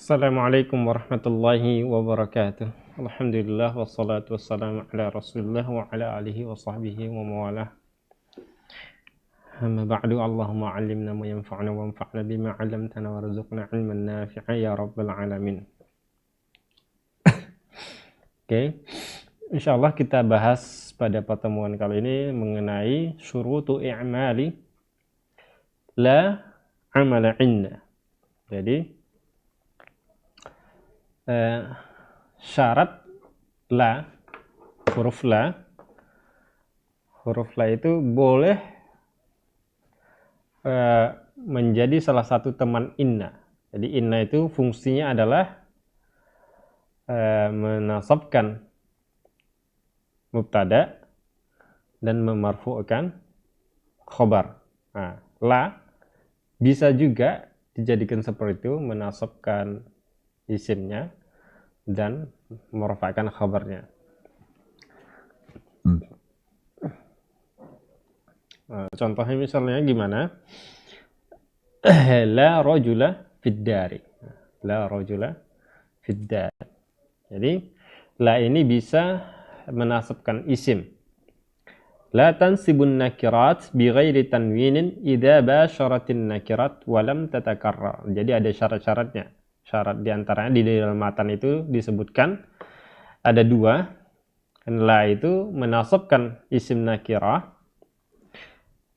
Assalamualaikum warahmatullahi wabarakatuh. Alhamdulillah wassalatu wassalamu ala Rasulillah wa ala alihi wa sahbihi wa mawalah. Amma ba'du, Allahumma 'allimna ma yanfa'una wanfa'na bima 'allamtana warzuqna 'ilman nafi'a ya rabbal alamin. Oke. Insyaallah kita bahas pada pertemuan kali ini mengenai syurutu i'mali la 'amala 'inna. Jadi syarat la, huruf la itu boleh menjadi salah satu teman inna. Jadi inna itu fungsinya adalah menasabkan mubtada dan memarfu'kan khobar. Nah, la bisa juga dijadikan seperti itu, menasabkan isimnya dan merafa'kan khabarnya. Contohnya misalnya gimana? La rajula fid dari. La rajula fid dari. Jadi la ini bisa menasabkan isim. La tansibun nakirat bighairi tanwinin idza basyaratin nakirat wa lam tatakarrar. Jadi ada syarat-syaratnya. Syarat diantaranya di dalam matan itu disebutkan ada dua. La itu menasabkan isim nakirah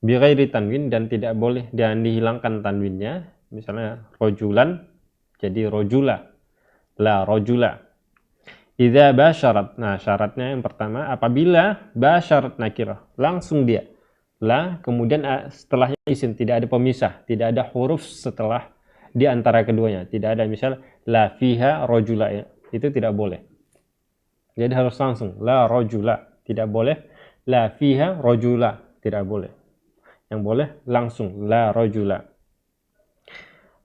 bighairi tanwin dan tidak boleh dan dihilangkan tanwinnya. Misalnya rojulan jadi rojula, la rojula. Idza basyarat. Nah, syaratnya yang pertama apabila basyarat nakirah, langsung dia la kemudian setelahnya isim, tidak ada pemisah, tidak ada huruf setelah di antara keduanya, tidak ada misal la fiha rajula, itu tidak boleh. Jadi harus langsung la rajula, tidak boleh la fiha rajula, tidak boleh. Yang boleh langsung la rajula.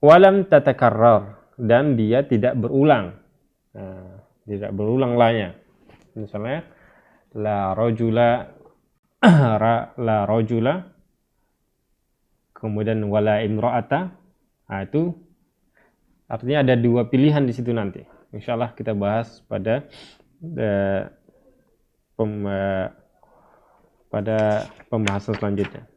Walam tatakarrar, dan dia tidak berulang. Nah, tidak berulang lanya. Misalnya la rajula la rajula, kemudian wala imra'ata. Nah, itu artinya ada dua pilihan di situ nanti. Insyaallah kita bahas pada pembahasan selanjutnya.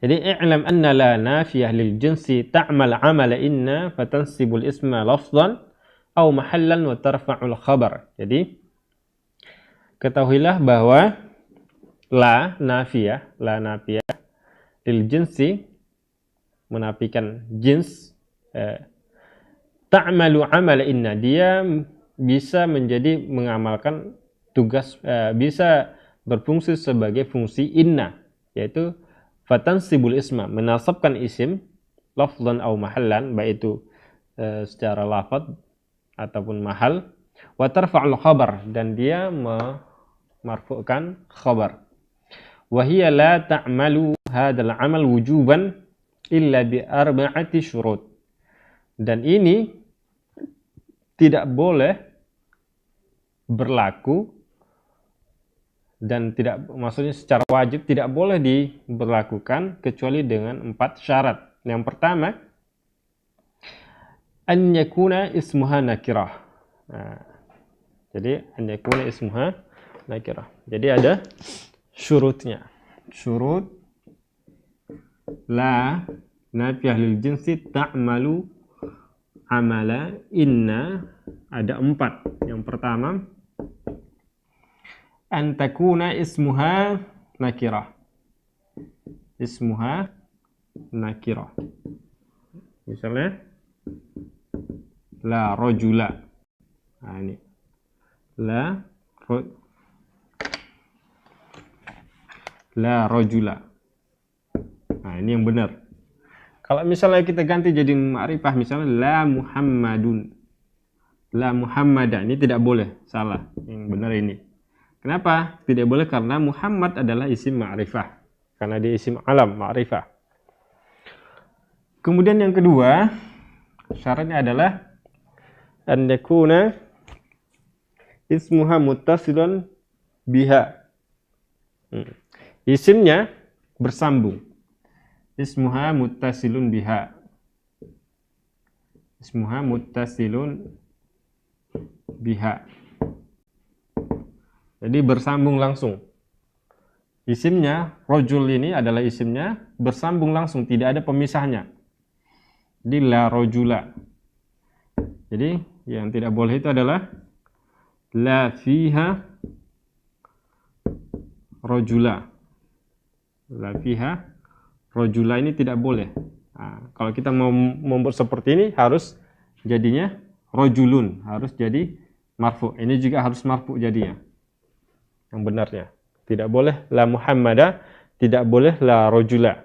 Jadi i'lam anna la nafiyah lil jinsi ta'mal 'amala inna fatansibul isma lafzan aw mahallan wa tarfa'ul khabar. Jadi ketahuilah bahwa la nafiyah lil jinsi menafikan jins, ta'malu amal inna, dia bisa menjadi mengamalkan tugas, bisa berfungsi sebagai fungsi inna, yaitu fatansibul isma, menasabkan isim lafzan au mahallan, baik itu secara lafaz ataupun mahal, wa tarfa'ul khabar, dan dia memarfu'kan khabar. Wa hiya la ta'malu hadzal amal wujuban illa bi arba'ati syurut. Dan ini tidak boleh berlaku dan tidak, maksudnya secara wajib tidak boleh diberlakukan kecuali dengan 4 syarat. Yang pertama, an yakuna ismuha nakirah. Nah, jadi an yakuna ismuha nakirah. Jadi ada syurutnya. Syurut la nafiyah lil jinsi ta'malu amala inna ada 4. Yang pertama, an takuna ismuha nakirah. Ismuha nakirah. Misalnya la rajula. Nah, ini la rajula. Nah, ini yang benar. Kalau misalnya kita ganti jadi ma'rifah, misalnya la Muhammadun, la Muhammada, ini tidak boleh, salah. Yang benar ini. Kenapa? Tidak boleh karena Muhammad adalah isim ma'rifah, karena dia isim alam ma'rifah. Kemudian yang kedua, syaratnya adalah an yakuna ismuha muttasilun biha. Isimnya bersambung. Ismuha muttasilun biha. ismuha muttasilun biha. Jadi bersambung langsung. Isimnya, rojul ini adalah isimnya bersambung langsung, tidak ada pemisahnya. Jadi la rojula. Jadi yang tidak boleh itu adalah la fiha rojula. La fiha rojula ini tidak boleh. Nah, kalau kita mau membuat seperti ini harus jadinya rojulun, harus jadi marfu. Ini juga harus marfu jadinya. Yang benarnya. Tidak boleh la Muhammadah, tidak boleh la rojula.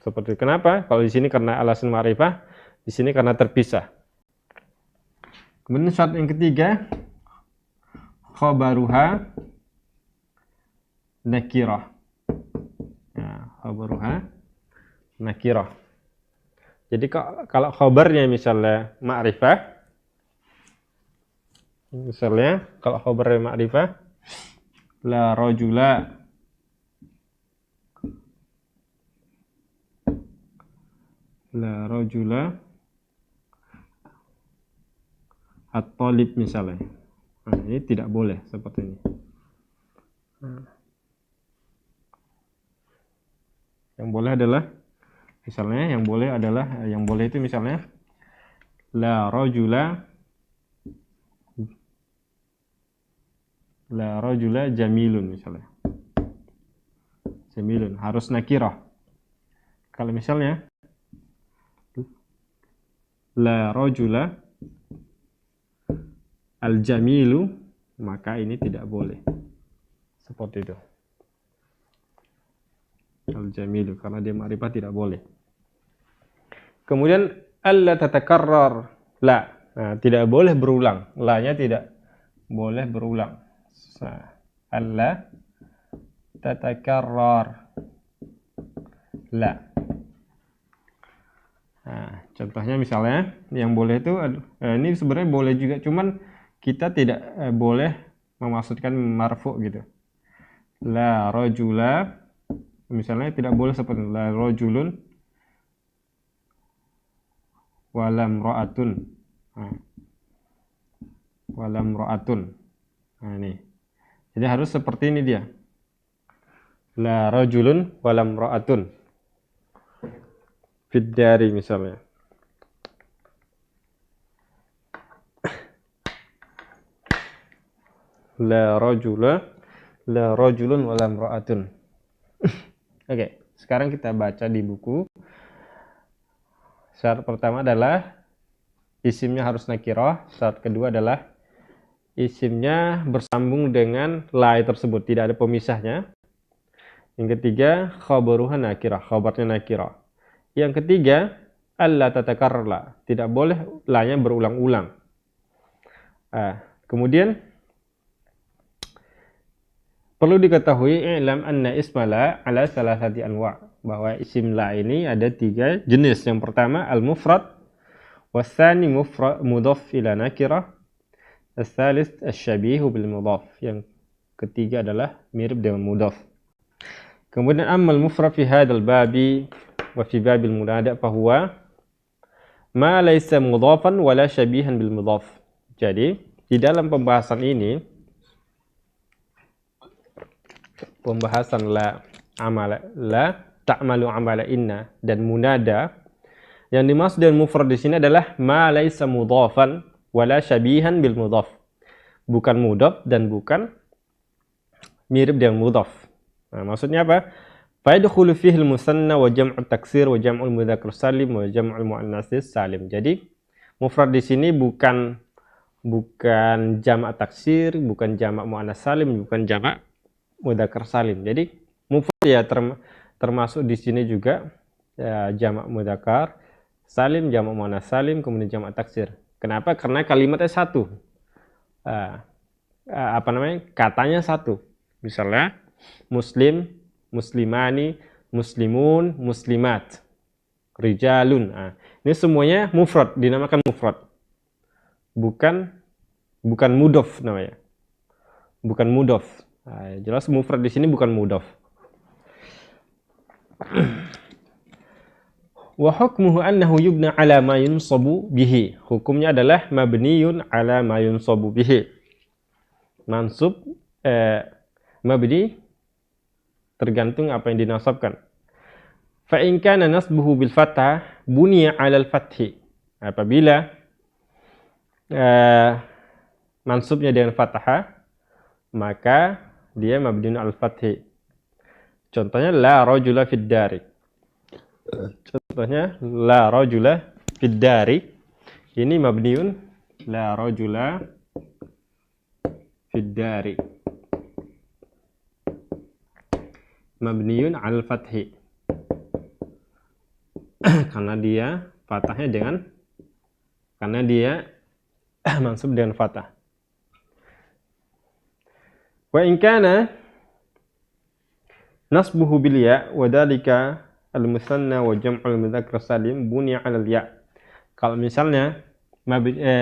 Seperti kenapa? Kalau di sini karena alasan ma'rifah, di sini karena terpisah. Kemudian syarat yang ketiga, khabaruha nakirah. Nah, khabaruha nakirah. Jadi kalau khabarnya misalnya ma'rifah, misalnya kalau khabarnya ma'rifah, la rajula, la rajula at-talib misalnya. Nah, ini tidak boleh seperti ini. Yang boleh adalah misalnya yang boleh itu misalnya la rajula jamilun misalnya. Jamilun harus nakirah. Kalau misalnya la rajula al-jamilu, maka ini tidak boleh. Seperti itu. Al-jamilu, karena dia ma'rifah tidak boleh. Kemudian alla tatakarrar, la. Nah, tidak boleh berulang. La-nya tidak boleh berulang. Alla tatakarrar, la. Nah, contohnya misalnya yang boleh itu ini sebenarnya boleh juga, cuman kita tidak boleh memaksudkan marfu gitu. La rajula misalnya tidak boleh seperti la rajulun walam ra'atun. Nah, walam ra'atun. Nah, ini. Jadi harus seperti ini dia. La rajulun walam ra'atun. Fid dari misalnya. La rajulun walam ra'atun. Oke, sekarang kita baca di buku. Syarat pertama adalah isimnya harus nakirah. Syarat kedua adalah isimnya bersambung dengan la tersebut, tidak ada pemisahnya. Yang ketiga, khabaruha nakirah, khabarnya nakirah. Yang ketiga, alla tatakarrar, tidak boleh la-nya berulang-ulang. Kemudian perlu diketahui i'lam anna isma la ala salasati anwa', bahwa isim la ini ada 3 jenis. Yang pertama al-mufrad, wasani mudhaf ila nakirah, as-salis asy-syabihu bil mudhaf. Yang ketiga adalah mirip dengan mudhaf. Kemudian ammal mufrad fi hadzal babi wa fi babil munada fa huwa ma laysa mudhafan wala syabihan bil mudhaf. Jadi di dalam pembahasan ini, pembahasan la ta'malu amala inna dan munada, yang dimaksud dengan mufrad di sini adalah ma laysa mudhafan wala syabihan bil mudhaf. Bukan mudhaf dan bukan mirip dengan mudhaf. Nah, maksudnya apa? Fa yadkhulu fihi al-musanna wa jam'u taksir wa jam'u mudzakkar salim wa jam'u muannas salim. Jadi mufrad di sini bukan jamak taksir, bukan jamak muannas salim, bukan jamak mudzakkar salim. Jadi mufrad ya termasuk di sini juga ya, jamak mudzakkar salim, jamak muannas salim, kemudian jamak taksir. Kenapa? Karena kalimatnya satu. Katanya satu. Misalnya muslim, muslimani, muslimun, muslimat, rijalun. Ini semuanya mufrad, dinamakan mufrad. Bukan mudhaf namanya. Bukan mudhaf. Jelas mufrad di sini bukan mudhaf. Wa hukmuhu annahu yubna ala ma yunsabu bihi. Hukumnya adalah mabniyun ala ma yunsabu bihi. Mansub mabni tergantung apa yang dinasabkan. Fa in kana nasbuhu bil fathah buniya 'ala al fathi. Apabila mansubnya dengan fathah, maka dia mabniun 'al fathi. Contohnya la rajula fid dari. Contohnya la rajula fid dari. Ini mabniun la rajula fid dari. Mabniun 'al fathi. Karena dia fathahnya karena dia mansub dengan fathah. Wa in kana nasbuhu bil ya wa dzalika al musanna wa jam'ul mudzakkar salim bunya 'ala al ya. Kalau misalnya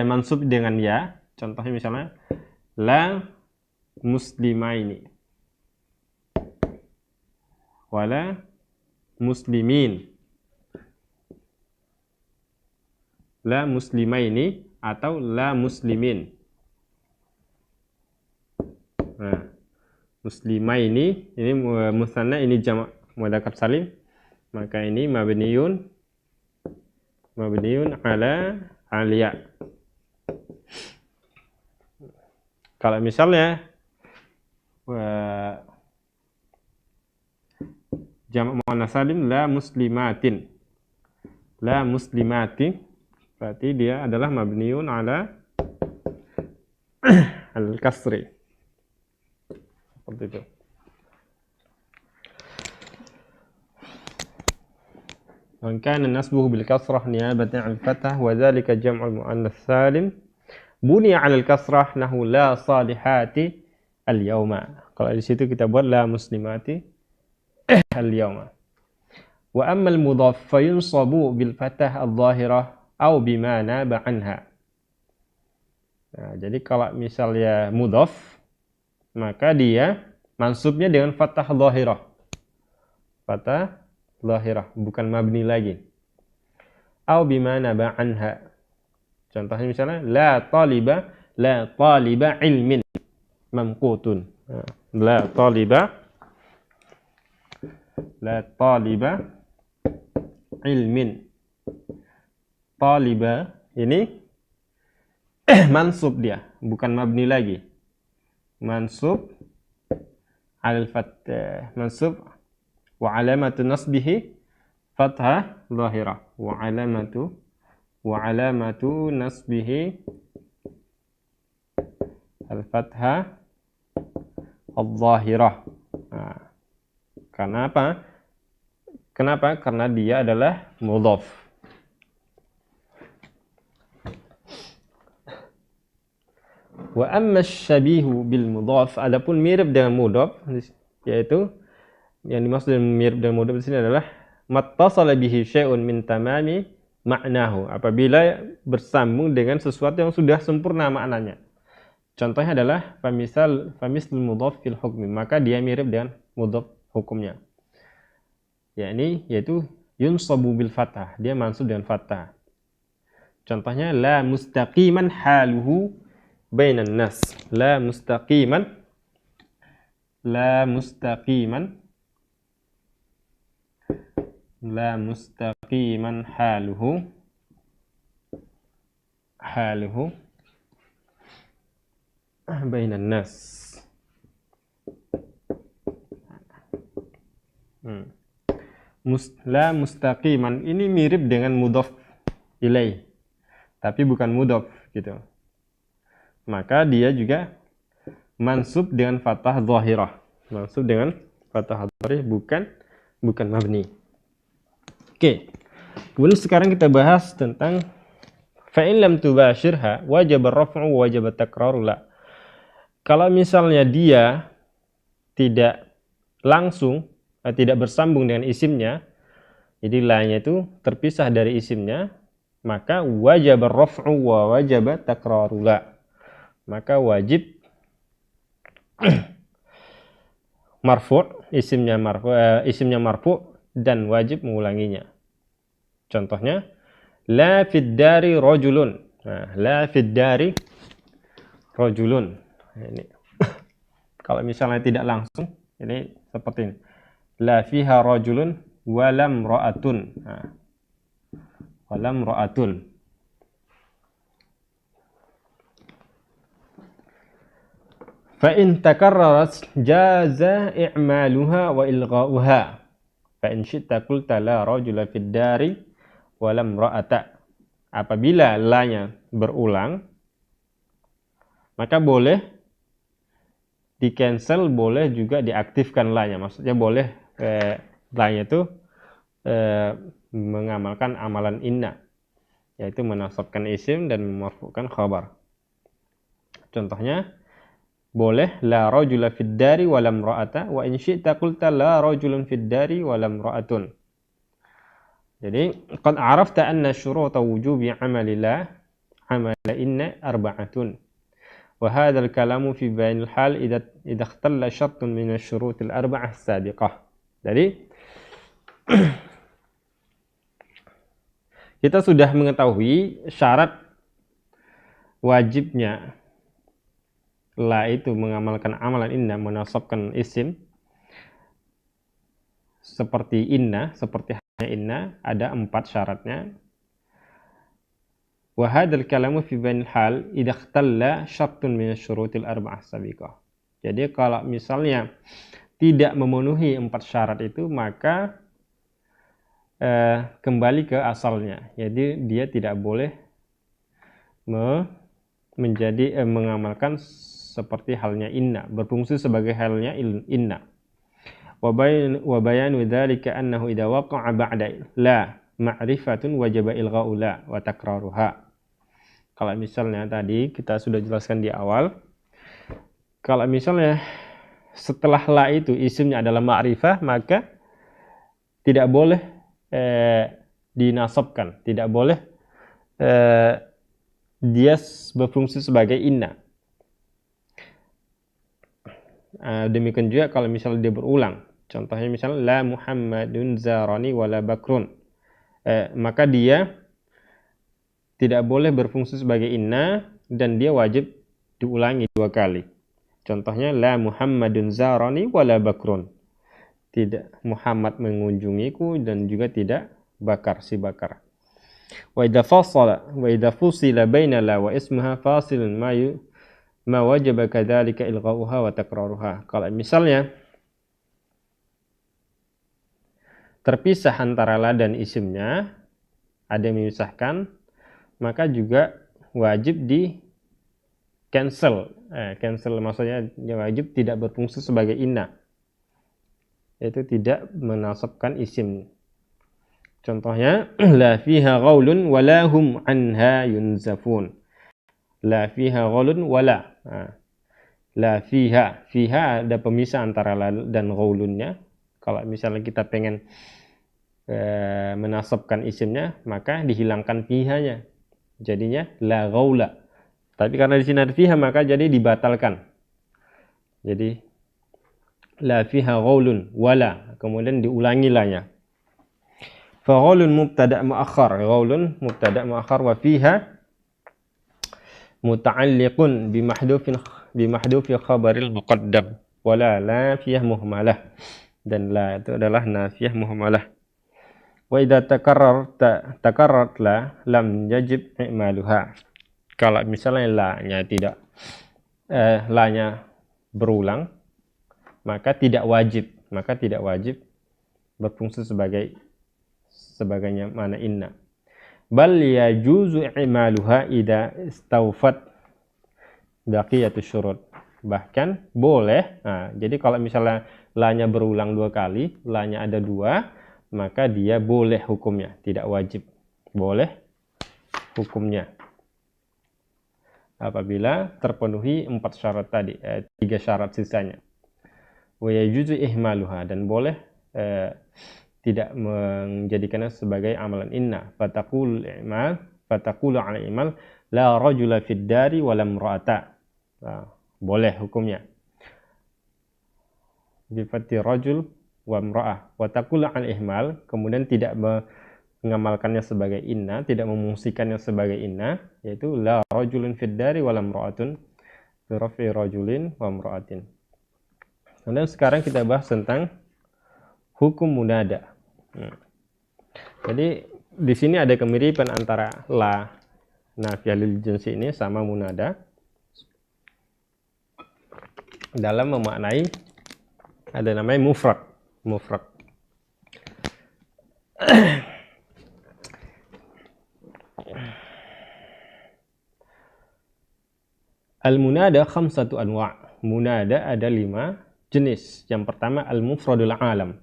mansub dengan ya, contohnya misalnya la muslimaini wala muslimin, la muslimaini atau la muslimin. Nah, muslimaini ini musanna, ini jamak mudzakkar salim, maka ini mabniun ala aliya. Kalau misalnya jamak muannas salim la muslimatin, berarti dia adalah mabniun ala al-kasri. Seperti itu. Man kana nasbuhu bil kasrah niyabatan 'an fathah wa dzalika jam'ul muannas salim buniya 'ala al-kasrah nahu la salihati al-yawma. Kalau di situ kita buat la muslimati al-yawma. Wa amma al-mudhaf fa yunsabu bil fathah adh-dhahirah aw bima naba 'anha. Nah, jadi kalau misalnya mudhaf, maka dia mansubnya dengan fathah dhahirah. Fathah dhahirah, bukan mabni lagi. Aw bima naba 'anha. Contohnya misalnya la taliba ilmin mamqutun. La taliba ilmin. Taliba ini mansub dia, bukan mabni lagi. Mansub al fathah, mansub wa alamatu nasbihi fathah dhahirah wa alamatu nasbihi al fathah al-dhahirah. Nah, kenapa? Karena dia adalah mudhaf. Wa amma syabihu bil mudhaf, adapun mirip dengan mudhaf, yaitu yang dimaksud dengan mirip dengan mudhaf di sini adalah mattasala bihi syai'un min tamami ma'nahu, apabila bersambung dengan sesuatu yang sudah sempurna maknanya. Contohnya adalah famislul mudhaf fil hukmi, maka dia mirip dengan mudhaf hukumnya. Yaitu yunsabu bil fathah, dia mansub dengan fathah. Contohnya la mustaqiman haluhu bainan nas. La mustaqiman haluhu bainan nas. La mustaqiman ini mirip dengan mudhaf ilaih, tapi bukan mudhaf gitu. Maka dia juga mansub dengan fathah dhahirah. Mansub dengan fathah dhahirah, bukan mabni. Oke. Kemudian sekarang kita bahas tentang fa in lam tubashirha wajib ar-raf'u wa wajib at-takraru la. Kalau misalnya dia tidak langsung, tidak bersambung dengan isimnya, jadi la-nya itu terpisah dari isimnya, maka wajib ar-raf'u wa wajib at-takraru la. Maka wajib marfu', isimnya marfu' dan wajib mengulanginya. Contohnya, la fid dari rajulun. Nah, la fid dari rajulun. Nah, ini. Kalau misalnya tidak langsung, ini seperti ini. La fiha rajulun walam ra'atun. Nah, walam ra'atun. Fa in takarrarat jaza i'maluha wa ilgha'uha. Fa in syi'ta qulta la rajula fid dari walam ra'ata. Apabila la-nya berulang, maka boleh di cancel, boleh juga diaktifkan la-nya. Maksudnya boleh la-nya itu mengamalkan amalan inna, yaitu menasabkan isim dan memarfu'kan khabar. Contohnya, boleh la rajula fid dari walam ra'ata wa in syi'ta qulta la rajulun fid dari walam ra'atun. Jadi, qad arafta anna syuruta wujubi amali la amala inna arba'atun. وهذا الكلام في بيان الحال إذا اختل شرط من الشروط الأربعة السابقة. Jadi kita sudah mengetahui syarat wajibnya la itu mengamalkan amalan inna, menasabkan isim seperti inna, seperti hanya inna, ada 4 syaratnya. وهذا الكلام في بيان الحال إذا اختل شرط من الشروط الأربعة السابقة. Jadi kalau misalnya tidak memenuhi 4 syarat itu, maka kembali ke asalnya. Jadi dia tidak boleh mengamalkan seperti halnya inna, berfungsi sebagai halnya inna. Wa bayanu dzalika annahu idza waqa'a ba'da la ma'rifatun wajaba ilgha'u la wa takraruha. Kalau misalnya tadi kita sudah jelaskan di awal, kalau misalnya setelah la itu isimnya adalah ma'rifah, maka tidak boleh dinasabkan, tidak boleh dia berfungsi sebagai inna. Demikian juga kalau misalnya dia berulang. Contohnya misalnya la Muhammadun zarani wala bakrun. Maka dia tidak boleh berfungsi sebagai inna dan dia wajib diulangi 2 kali. Contohnya la Muhammadun zarani wala bakrun. Tidak Muhammad mengunjungiku dan juga tidak Bakar, si Bakar. Wa idza fusila baina la wa ismaha fasilun ma wajaba kadzalika ilgha'uha wa takraruha. Kalau misalnya terpisah antara la dan isimnya, ada yang memisahkan, maka juga wajib di cancel. Cancel maksudnya wajib tidak berfungsi sebagai inna, yaitu tidak menasabkan isim. Contohnya la fiha ghaulun wala hum anha yunzafun. La fiha ghaulun wala. La fiha, fiha ada pemisah antara la dan ghaulunnya. Kalau misalnya kita pengen menasabkan isimnya, maka dihilangkan fihanya. Jadinya la ghaula. Tapi karena di sini ada fiha, maka jadi dibatalkan. Jadi la fiha ghaulun wala, kemudian diulangi lanya. Fa ghaulun mubtada' muakhar, ghaulun mubtada' muakhar wa fiha muta'alliqun bimahdhufi khabaril muqaddam wala la fiyah muhmalah. Dan la itu adalah nafiyah muhmalah. Wa idza takarrarat la lam yajib i'maluha. Kalau misalnya la-nya tidak la-nya berulang, maka tidak wajib berfungsi sebagainya mana inna. Bal yajuzu i'maluha idza istawfat baqiyatus syurut. Bahkan boleh. Jadi kalau misalnya la-nya berulang 2 kali, la-nya ada 2, maka dia boleh hukumnya, tidak wajib. Boleh hukumnya apabila terpenuhi 4 syarat tadi, 3 syarat sisanya. Wa yajuzu ihmaluha, dan boleh tidak menjadikannya sebagai amalan inna. Fataqulu ala imal la rajula fid dari wala imra'ata. Boleh hukumnya. Bi fathi rajul wa imra'ah. Wa taqulu al ihmal, kemudian tidak mengamalkannya sebagai inna, tidak memungsikannya sebagai inna, yaitu la rajulun fid dari wala imra'atun bi raf'i rajulin wa imra'atin. Kemudian sekarang kita bahas tentang hukum munada. Jadi di sini ada kemiripan antara la nafiyah lil jinsi ini sama munada dalam memaknai ada namanya mufrad. Al-munada khamsatu anwa'. Munada ada 5 jenis. Yang pertama al-mufradul alam.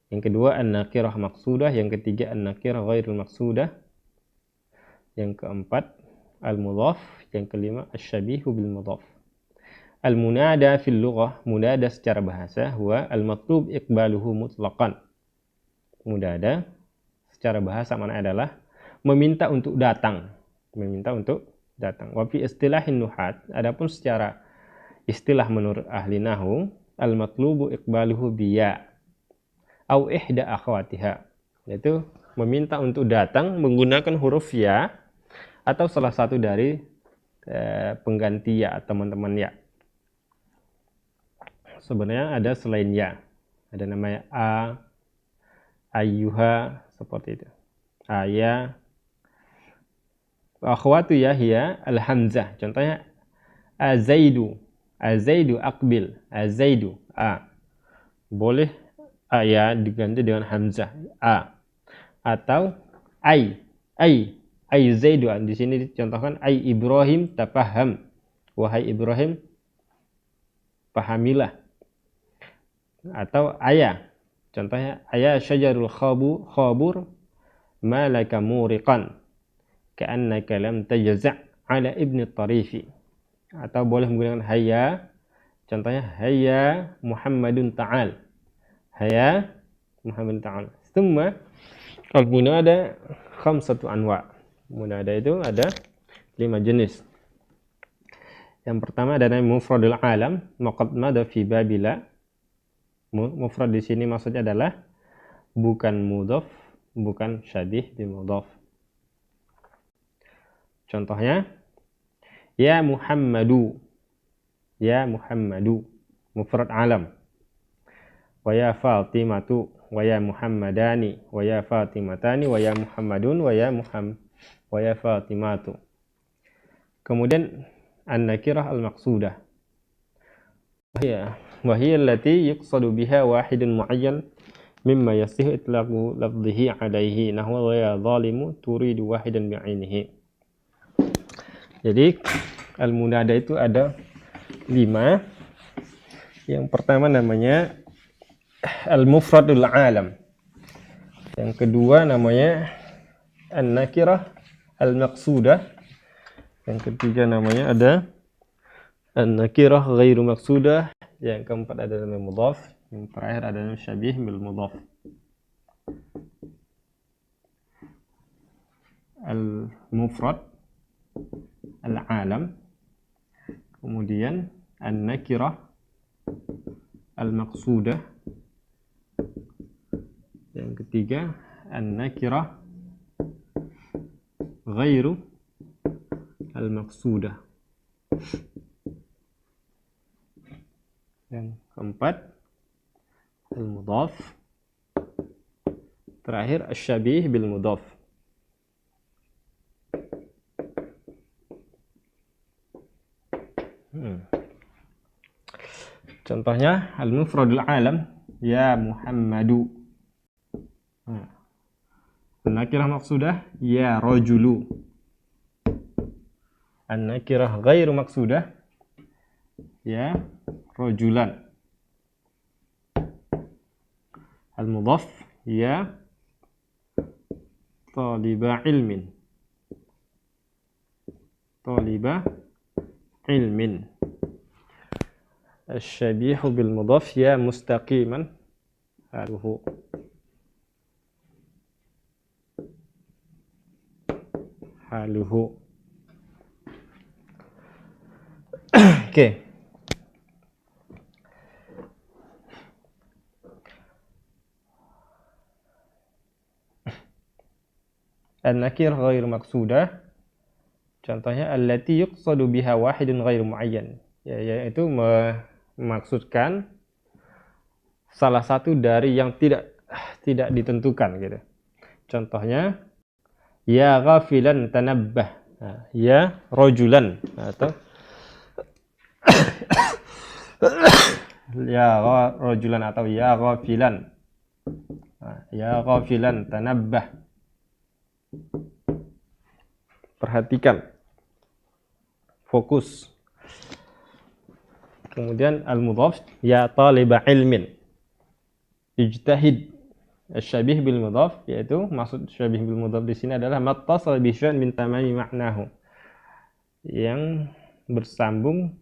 Yang kedua an-nakirah maqsudah, yang ketiga an-nakirah ghairul maqsudah. Yang keempat al-mudhaf, yang kelima asy-syabihu bil mudhaf. Al-munada fil lughah, munada secara bahasa, huwa al-matlub iqbaluhu mutlaqan. Munada secara bahasa mana adalah meminta untuk datang, Wa fi istilahin nuhat, adapun secara istilah menurut ahli nahwu, al-matlubu iqbaluhu biya au ihda akhwatiha, yaitu meminta untuk datang menggunakan huruf ya atau salah satu dari pengganti ya, teman-teman ya. Sebenarnya ada selain ya, ada namanya ayyuha, seperti itu, aya. Akhwatu ya hiya al-hamzah, contohnya azaidu aqbil, azaidu boleh ya diganti dengan hamzah atau ay zaidu, di sini dicontohkan ay Ibrahim tafaham, wahai Ibrahim pahamilah. Atau aya, contohnya aya syajarul khabur ma laka muriqan ka'annaka lam tajza' ala ibni tarifi. Atau boleh menggunakan hayya, contohnya hayya Muhammadun ta'al, hayya Muhammadun ta'al. Tsumma al-munada khamsatu anwa'. Munada itu ada 5 jenis. Yang pertama ada namanya mufradul alam, maqad mada fi babila. Mufrad di sini maksudnya adalah bukan mudhaf, bukan syabih bi mudhaf. Contohnya ya Muhammadu, mufrad alam. Wa ya Fatimatu, wa ya Muhammadani, wa ya Fatimatani, wa ya Muhammadun, wa ya Fatimatu. Kemudian an-nakirah al-maqsudah, wa hiya allati yuqsadu biha wahidun muayyan mimma yasihu itlaqu lafdhihi alaihi, nahwa wa ya zalimu turidu wahidan bi'ainihi. Jadi al-munada itu ada 5. Yang pertama namanya al-mufradul alam. Yang kedua namanya an-nakirah al-maqsudah. Yang ketiga namanya ada an-nakirah ghairu maqsudah. Yang keempat ada namanya mudhaf. Yang terakhir ada namanya syabih bil mudhaf. Al-mufrad al-alam, kemudian an-nakirah al-maqsudah, yang ketiga an-nakirah ghairu al-maqsudah, yang keempat al-mudhaf, terakhir asy-syabih bil mudhaf. Contohnya al-mufradul alam ya Muhammadu. An-nakirah maqsudah ya rajulu. An-nakirah ghairu maqsudah ya rajulan. Al-mudhaf ya taliba ilmin. Asy-syabihu bil mudhaf ya mustaqiman haluhu. Oke. An-nakir ghair maqsudah, contohnya allati yuqsadu biha wahidun ghair muayyan, yaitu memaksudkan salah satu dari yang tidak ditentukan gitu. Contohnya ya ghafilan tanabbah, ya rajulan, atau ya rajulan, atau ya ghafilan, ya ghafilan tanabbah. Perhatikan, fokus. Kemudian al-mudhaf ya taliba ilmin, ijtahid. Syabih bil mudhaf, yaitu maksud syabih bil mudhaf di sini adalah mattasal bi syai'in min tamami ma'nahu, yang bersambung,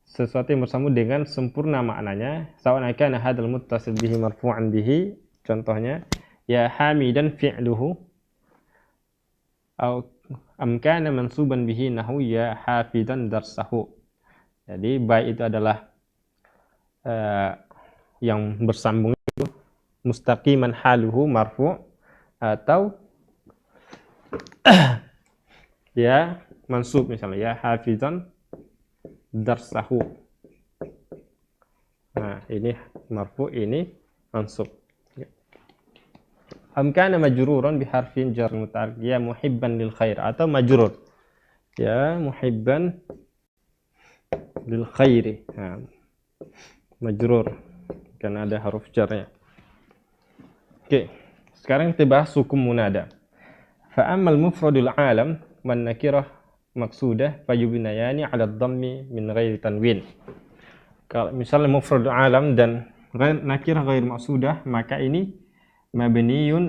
sesuatu yang bersambung dengan sempurna maknanya. Sawan kana hadzal muttasil bihi marfu'an bihi, contohnya ya hamidan fi'luhu, au am kana mansuban bihi nahu ya hafidan darsahu. Jadi baik itu adalah yang bersambung itu mustaqiman haluhu marfu', atau ya mansub, misalnya ya hafizan darsahu. Nah, ini marfu', ini mansub. Am kana majruran bi harfin jar muta'alliq ya muhibban lil khair, atau majrur ya muhibban lil khairi. Nah, majrur karena ada huruf jarnya. Oke, sekarang kita bahas hukum munada. Fa ammal mufradul alam man nakirah maqsudah fayubnayani 'ala dhammi min ghairi tanwin. Kalau misalnya mufradul alam dan nakirah ghair maqsudah, maka ini mabniyun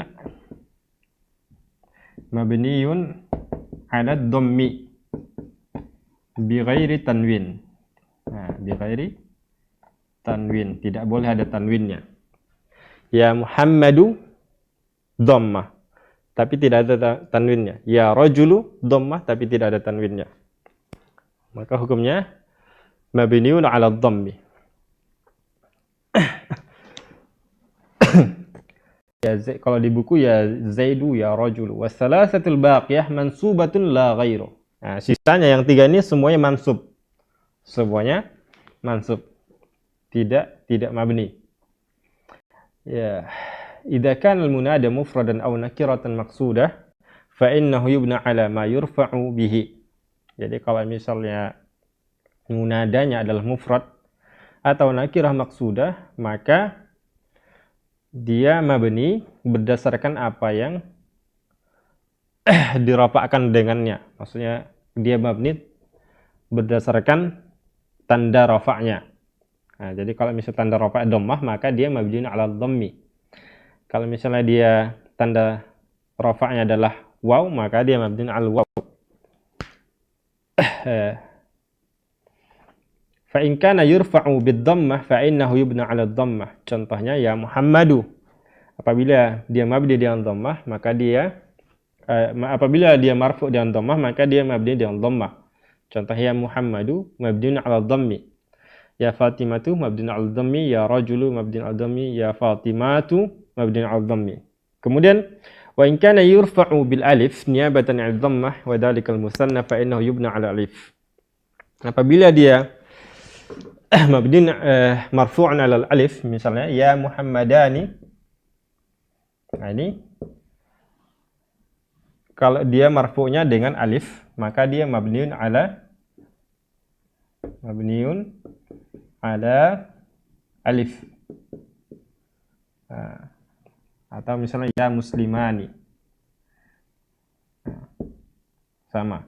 'ala dhammi bi ghairi tanwin. Nah, bi ghairi tanwin, tidak boleh ada tanwinnya. Ya Muhammadu dhammah, tapi tidak ada tanwinnya. Ya rajulu dhammah, tapi tidak ada tanwinnya. Maka hukumnya mabniun 'ala dhammi. Ya, kalau di buku ya Zaidu ya rajulu. Wasalasatul baqiyah mansubatun la ghairu. Nah, sisanya yang tiga ini semuanya mansub. Semuanya mansub. Tidak mabni. Ya, idza kana al-munada mufradan aw nakiratan maqsudah fa innahu yubna 'ala ma yurfa'u bihi. Jadi kalau misalnya munadanya adalah mufrad atau nakirah maqsudah, maka dia mabni berdasarkan apa yang dirafa'kan dengannya. Maksudnya dia mabni berdasarkan tanda rafa'nya. Nah, jadi kalau misalnya tanda rafa' dhammah, maka dia mabniun 'ala dhammi. Kalau misalnya dia tanda rafa'nya adalah waw, maka dia mabniun 'ala waw. Fa in kana yurfa'u bid-dhammah fa innahu yubna 'ala dhammah. Contohnya ya Muhammadu. Apabila dia mabni dengan dhammah, maka dia apabila dia marfu' dengan dhammah, maka dia mabni dengan dhammah. Contohnya ya Muhammadu mabniun 'ala dhammi. Ya Fatimatu mabniun 'ala dhammi, ya rajulu mabniun 'ala dhammi, ya Fatimatu mabniun 'ala dhammi. Kemudian wa in kana yurfa'u bil alif niyabatan 'an dhammah wa dzalikal musanna fa innahu yubna 'ala alif. Apabila dia mabniun marfu'an 'ala alif, misalnya ya Muhammadani. Nah, ini kalau dia marfu'nya dengan alif, maka dia mabniun 'ala alif. Nah, atau misalnya ya muslimani. Nah, sama.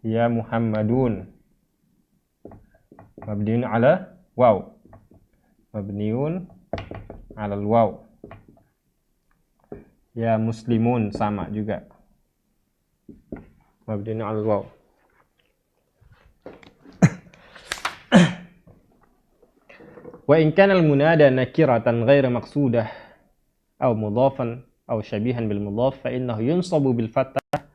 Ya Muhammadun mabniun 'ala waw. Mabniun 'ala waw. Ya muslimun sama juga. Mabniun 'ala waw. Wa in kana al-munada nakiratan ghaira maqsudah aw mudhafan aw syabihan bil mudhaf fa innahu yunsabu bil fathah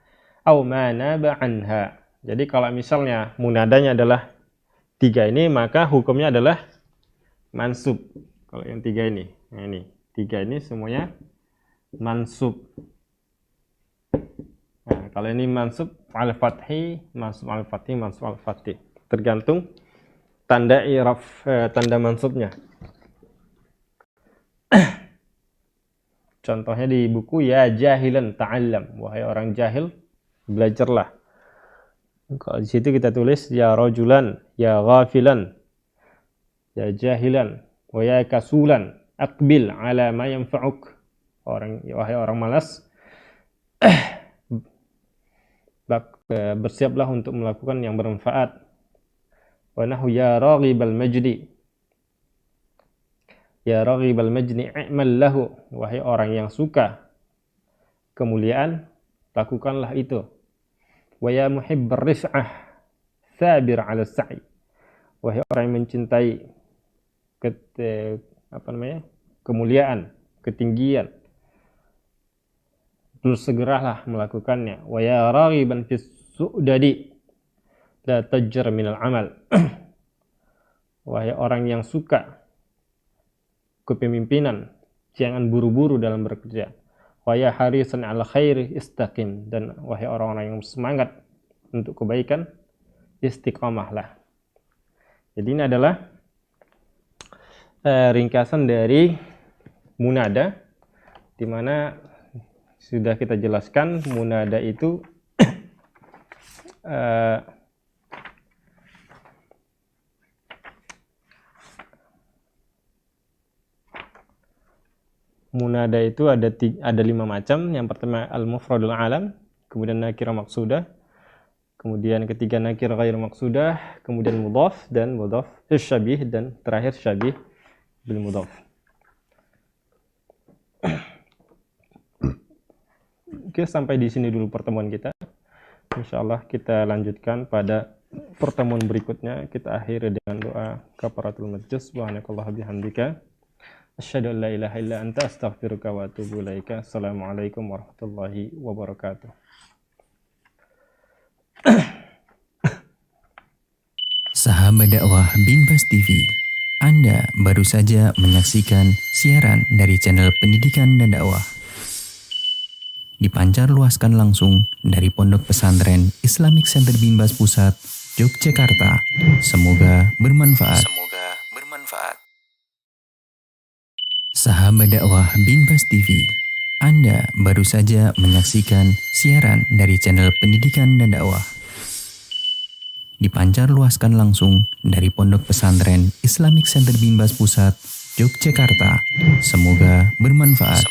aw ma naba anha. Jadi kalau misalnya munadanya adalah tiga ini, maka hukumnya adalah mansub. Kalau yang tiga ini, nah ini tiga ini semuanya mansub. Kalau ini mansub al-fathi, mansub al-fathi, mansub al-fathi. Tergantung tanda i'rab, tanda mansubnya. Contohnya di buku, ya jahilan ta'allam, wahai orang jahil, belajarlah. Kalau di situ kita tulis ya rajulan, ya ghafilan, ya jahilan, wa ya kasulan, aqbil ala ma yanfa'uk. Wahai orang malas, bersiaplah untuk melakukan yang bermanfaat. Wa nahu ya raghibal majdi, ya raghibal majdi i'mal lahu, wahai orang yang suka kemuliaan, lakukanlah itu. Wa ya muhibbar rif'ah sabir 'ala sa'i, wahai orang yang mencintai kemuliaan, ketinggian, bersegeralah melakukannya. Wa ya raghiban fis su'dadi la tajjar minal amal, wahai orang yang suka kepemimpinan, jangan buru-buru dalam bekerja. Wa ya harisan 'ala khairi istaqim, dan wahai orang-orang yang semangat untuk kebaikan, istiqamahlah. Jadi ini adalah ringkasan dari munada, di mana sudah kita jelaskan munada itu munada itu ada 5 macam. Yang pertama al-mufradul alam, kemudian nakirah maqsudah, kemudian ketiga nakirah ghairu maqsudah, kemudian mudhaf dan mudhaf syabih, dan terakhir syabih bil mudhaf. Oke, sampai di sini dulu pertemuan kita. Insyaallah kita lanjutkan pada pertemuan berikutnya. Kita akhiri dengan doa kafaratul majlis. Subhanakallah bihamdika asyhadu an la ilaha illa anta astaghfiruka wa atubu ilaika. Assalamualaikum warahmatullahi wabarakatuh. Sahabat dakwah Binbas TV, Anda baru saja menyaksikan siaran dari channel pendidikan dan dakwah. Dipancar luaskan langsung dari Pondok Pesantren Islamic Center Binbas Pusat, Yogyakarta. Semoga bermanfaat. Sahabat dakwah Binbas TV, Anda baru saja menyaksikan siaran dari channel pendidikan dan dakwah. Dipancar luaskan langsung dari Pondok Pesantren Islamic Center Binbas Pusat, Yogyakarta. Semoga bermanfaat.